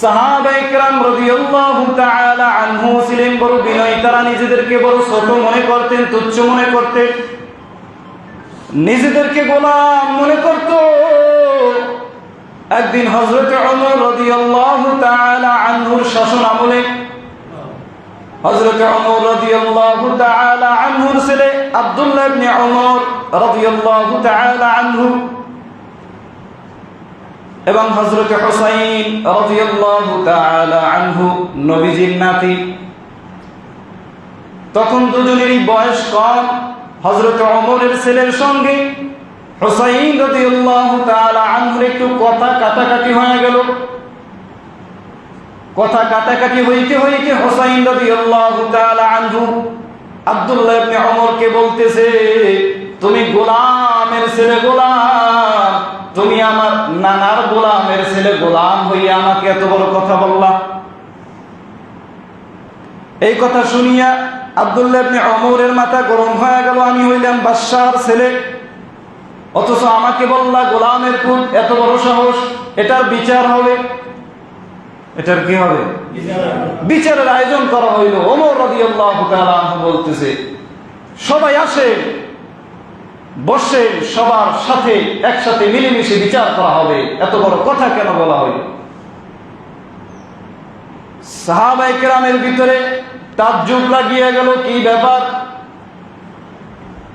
সাহাবায়ে কেরাম রাদিয়াল্লাহু তাআলা আনহু ছিলেন বড় বিনয়ী, তারা নিজেদেরকে বড় ছোট মনে করতেন, তুচ্ছ মনে করতেন, নিজেদেরকে গোলাম মনে করত। একদিন হযরত ওমর রাদিয়াল্লাহু তাআলা আনহুর শাসন আমলে হযরত ওমর রাদিয়াল্লাহু তাআলা আনহুর ছেলে আব্দুল্লাহ ইবনে ওমর রাদিয়াল্লাহু তাআলা আনহু এবং হযরত হুসাইন রাদিয়াল্লাহু তাআলা আনহু নবীজির নাতি, তখন দুজনেরই বয়স কম। হযরত ওমরের ছেলের সঙ্গে হুসাইন রাদিয়াল্লাহু তাআলা আনহুর একটু কথা কাটাকাটি হয়ে গেল। কথা কাটাকাটি হইতে হইতে হুসাইন রাদিয়াল্লাহু তাআলা আনহু আব্দুল্লাহ ইবনে ওমরকে বলতেছে, তুমি গোলামের ছেলে গোলাম, তুমি আমার নানার গোলামের ছেলে গোলাম হইয়া আমাকে এত বড় কথা বললা। এই কথা শুনিয়া আব্দুল্লাহ ইবনে ওমরের মাথা গরম হয়ে গেল। আমি হইলাম বাদশার ছেলে, অথচ আমাকে বললা গোলামের পুত, এত বড় সাহস! এটার বিচার হবে। এটার কি হবে? বিচারের আয়োজন করা হইল। ওমর রাদিয়াল্লাহু তাআলা আনহু বলতেছে, সবাই আসে, বসে সবার সাথে একসাথে মিলেমিশে বিচার করা হবে। এত বড় কথা কেন বলা হইল? সাহাবায়ে কেরামের ভিতরে তাজ্জুব লাগিয়ে গেল, কি ব্যাপার?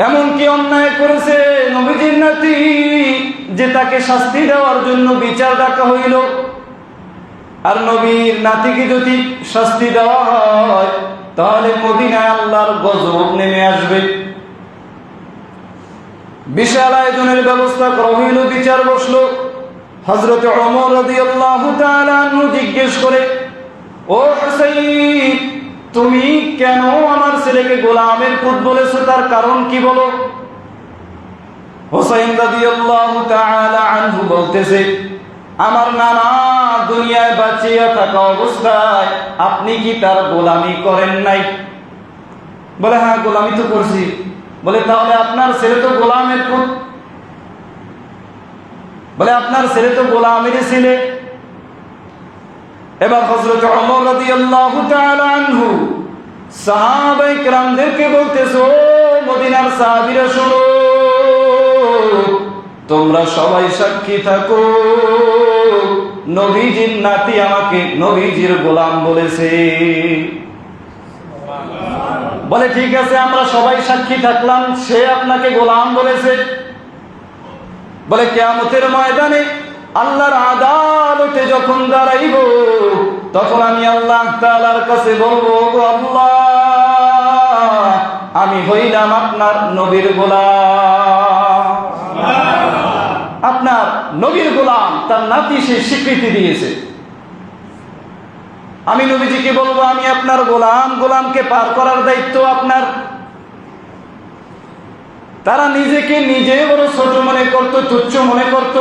এমন কি অন্যায় করেছে নবীজির নাতি যে তাকে শাস্তি দেওয়ার জন্য বিচার ডাকা হইল? আর নবীর নাতিকে যদি শাস্তি দেওয়া হয় তাহলে মদিনায় আল্লাহর গজব নেমে আসবে। বিশাল আয়োজনের ব্যবস্থা করা হইল, বিচার বসলো। হযরত ওমর রাদিয়াল্লাহু তাআলা আনহু জিজ্ঞেস করে, ও হুসাইন, তুমি কেন আমার ছেলেকে গোলামের পুত বলেছো? তার কারণ কি বলো? হুসাইন রাদিয়াল্লাহু তাআলা আনহু বলতেছে, আমার নানা দুনিয়ায় বাঁচিয়া থাকা অবস্থায় আপনি কি তার গোলামি করেন নাই? বলে, হ্যাঁ, গোলামি তো করছি। বলে, তাহলে আপনার ছেলে তো গোলামের পুত। বলে, আপনার ছেলে তো গোলামের ছেলে। এবার হযরত ওমর রাদিয়াল্লাহু তাআলা আনহু সাহাবায়ে কেরামদেরকে বলতেছে, ও মদিনার সাহাবীরা শোনো, তোমরা সবাই সাক্ষী থাকো, নবীজির নাতি আমাকে নবীজির গোলাম বলেছে। বলে, ঠিক আছে, আমরা সবাই সাক্ষী থাকলাম, সে আপনাকে গোলাম বলেছে। বলে, কিয়ামতের ময়দানে আল্লাহর আদালতে যখন দাঁড়াইব তখন আমি আল্লাহ তাআলার কাছে বলবো, গো আল্লাহ, আমি হইলাম আপনার নবীর গোলাম। আপনার নবীর গোলাম, তার নাতি সে স্বীকৃতি দিয়েছে। আমি নবীজিকে বলবো, আমি আপনার গোলাম, গোলামকে পার করার দায়িত্ব আপনার। তারা নিজেকে নিজে বড় ছোট মনে করত, তুচ্ছ মনে করত।